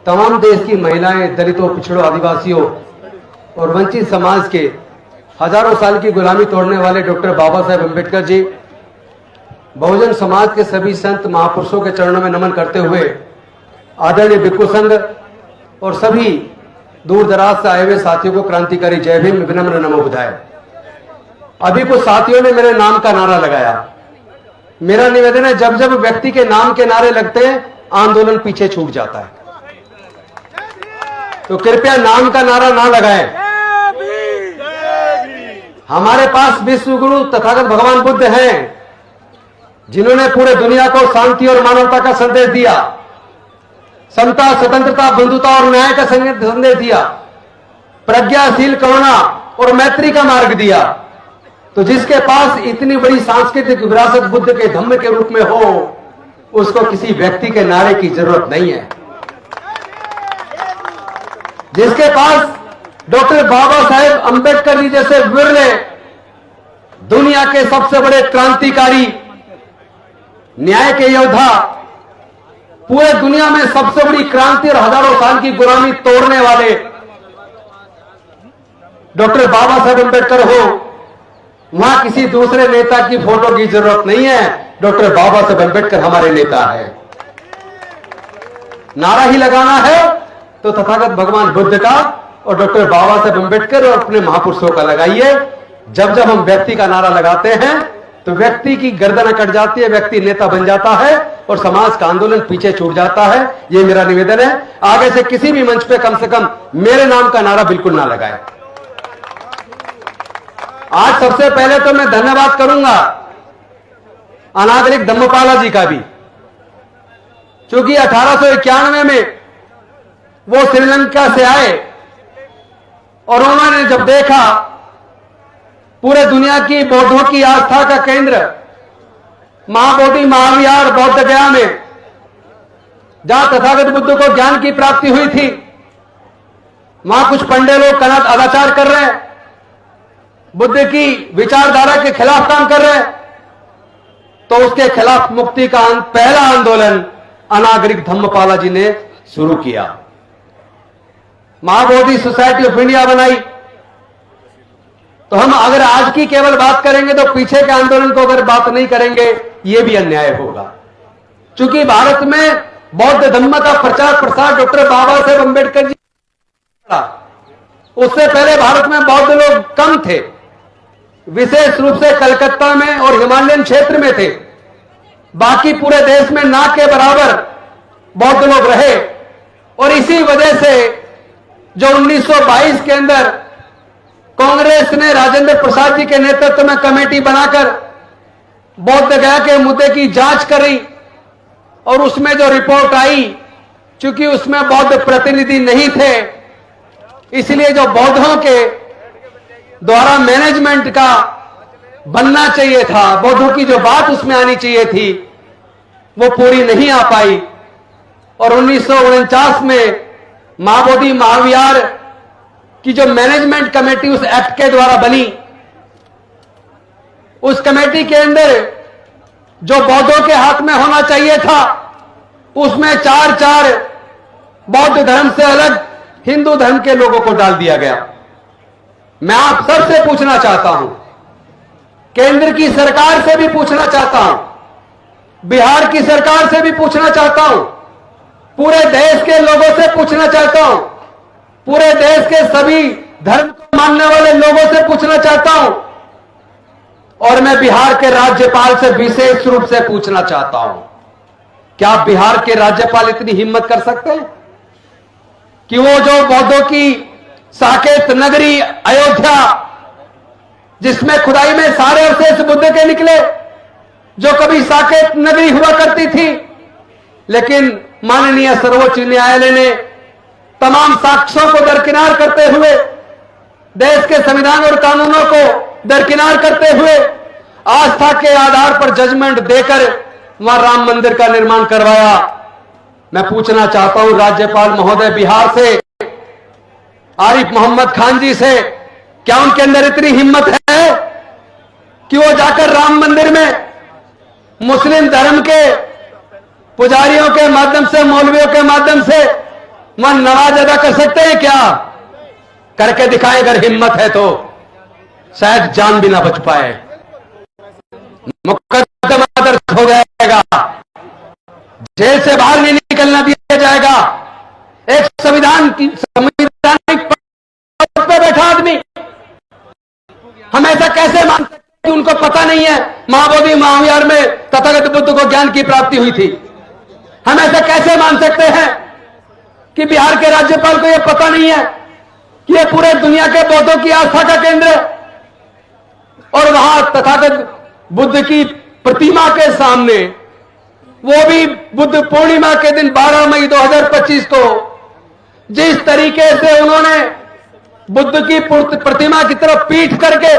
तमाम देश की महिलाएं, दलितों, पिछड़ों, आदिवासियों और वंचित समाज के हजारों साल की गुलामी तोड़ने वाले डॉक्टर बाबा साहेब अम्बेडकर जी, बहुजन समाज के सभी संत महापुरुषों के चरणों में नमन करते हुए आदरणीय भिक्खु संघ और सभी दूर दराज से आए हुए साथियों को क्रांतिकारी जय भीम, विनम्र नमो बुधाए। अभी कुछ साथियों ने मेरे नाम का नारा लगाया। मेरा निवेदन है, जब जब व्यक्ति के नाम के नारे लगते हैं आंदोलन पीछे छूट जाता है, तो कृपया नाम का नारा ना लगाएं। हमारे पास विश्व गुरु तथागत भगवान बुद्ध हैं, जिन्होंने पूरे दुनिया को शांति और मानवता का संदेश दिया, समता, स्वतंत्रता, बंधुता और न्याय का संदेश दिया, प्रज्ञाशील, करुणा और मैत्री का मार्ग दिया। तो जिसके पास इतनी बड़ी सांस्कृतिक विरासत बुद्ध के धम्म के रूप में हो, उसको किसी व्यक्ति के नारे की जरूरत नहीं है। जिसके पास डॉक्टर बाबा साहेब अम्बेडकर जी जैसे विरले दुनिया के सबसे बड़े क्रांतिकारी, न्याय के योद्धा, पूरे दुनिया में सबसे बड़ी क्रांति और हजारों साल की गुलामी तोड़ने वाले डॉक्टर बाबा साहेब अम्बेडकर हो, वहां किसी दूसरे नेता की फोटो की जरूरत नहीं है। डॉक्टर बाबा साहेब अम्बेडकर हमारे नेता है। नारा ही लगाना है तो तथागत भगवान बुद्ध का और डॉक्टर बाबा साहेब अम्बेडकर और अपने महापुरुषों का लगाइए। जब जब हम व्यक्ति का नारा लगाते हैं तो व्यक्ति की गर्दन कट जाती है, व्यक्ति नेता बन जाता है और समाज का आंदोलन पीछे छूट जाता है। यह मेरा निवेदन है, आगे से किसी भी मंच पे कम से कम मेरे नाम का नारा बिल्कुल ना लगाएं। आज सबसे पहले तो मैं धन्यवाद करूंगा अनागरिक धम्मपाला जी का भी, क्योंकि 1891 में वो श्रीलंका से आए और उन्होंने जब देखा पूरे दुनिया की बौद्धों की आस्था का केंद्र महाबोधि महाविहार बौद्ध गया में, जहां तथागत बुद्ध को ज्ञान की प्राप्ति हुई थी, वहां कुछ पंडे लोग कनक अनाचार कर रहे हैं, बुद्ध की विचारधारा के खिलाफ काम कर रहे हैं, तो उसके खिलाफ मुक्ति का पहला आंदोलन अनागरिक धम्मपाला जी ने शुरू किया। महाबोधि सोसाइटी ऑफ इंडिया बनाई। तो हम अगर आज की केवल बात करेंगे तो पीछे के आंदोलन को अगर बात नहीं करेंगे, यह भी अन्याय होगा। क्योंकि भारत में बौद्ध धम्म का प्रचार प्रसार डॉक्टर बाबा साहेब अम्बेडकर जी, उससे पहले भारत में बौद्ध लोग कम थे, विशेष रूप से कलकत्ता में और हिमालयन क्षेत्र में थे। बाकी पूरे देश में ना के बराबर बौद्ध लोग रहे। और इसी वजह से जो 1922 के अंदर कांग्रेस ने राजेंद्र प्रसाद जी के नेतृत्व में कमेटी बनाकर बौद्ध गया के मुद्दे की जांच करी और उसमें जो रिपोर्ट आई, चूंकि उसमें बौद्ध प्रतिनिधि नहीं थे, इसलिए जो बौद्धों के द्वारा मैनेजमेंट का बनना चाहिए था, बौद्धों की जो बात उसमें आनी चाहिए थी, वो पूरी नहीं आ पाई। और 1949 में महाबोधि महाविहार की जो मैनेजमेंट कमेटी उस एक्ट के द्वारा बनी, उस कमेटी के अंदर जो बौद्धों के हाथ में होना चाहिए था, उसमें चार बौद्ध धर्म से अलग हिंदू धर्म के लोगों को डाल दिया गया। मैं आप सबसे पूछना चाहता हूं, केंद्र की सरकार से भी पूछना चाहता हूं, बिहार की सरकार से भी पूछना चाहता हूं, पूरे देश के लोगों से पूछना चाहता हूं, पूरे देश के सभी धर्म को मानने वाले लोगों से पूछना चाहता हूं, और मैं बिहार के राज्यपाल से विशेष रूप से पूछना चाहता हूं, क्या बिहार के राज्यपाल इतनी हिम्मत कर सकते हैं कि वो जो बौद्धों की साकेत नगरी अयोध्या, जिसमें खुदाई में सारे अवशेष बुद्ध के निकले, जो कभी साकेत नगरी हुआ करती थी, लेकिन माननीय सर्वोच्च न्यायालय ने तमाम साक्ष्यों को दरकिनार करते हुए, देश के संविधान और कानूनों को दरकिनार करते हुए, आस्था के आधार पर जजमेंट देकर वहां राम मंदिर का निर्माण करवाया। मैं पूछना चाहता हूं राज्यपाल महोदय बिहार से, आरिफ मोहम्मद खान जी से, क्या उनके अंदर इतनी हिम्मत है कि वो जाकर राम मंदिर में मुस्लिम धर्म के पुजारियों के माध्यम से, मौलवियों के माध्यम से वहां नमाज अदा कर सकते हैं क्या? करके दिखाएं अगर हिम्मत है तो, शायद जान भी ना बच पाए, मुकद्दमा दर्ज हो जाएगा, जेल से बाहर नहीं निकलना दिया जाएगा। एक संवैधानिक पद पे बैठा आदमी, हम ऐसा कैसे मान सकते हैं कि उनको पता नहीं है महाबोधि महाविहार में तथागत बुद्ध को ज्ञान की प्राप्ति हुई थी? हम ऐसा कैसे मान सकते हैं कि बिहार के राज्यपाल को यह पता नहीं है कि यह पूरे दुनिया के बौद्धों की आस्था का केंद्र है, और वहां तथागत बुद्ध की प्रतिमा के सामने, वो भी बुद्ध पूर्णिमा के दिन 12 मई 2025 को, जिस तरीके से उन्होंने बुद्ध की प्रतिमा की तरफ पीठ करके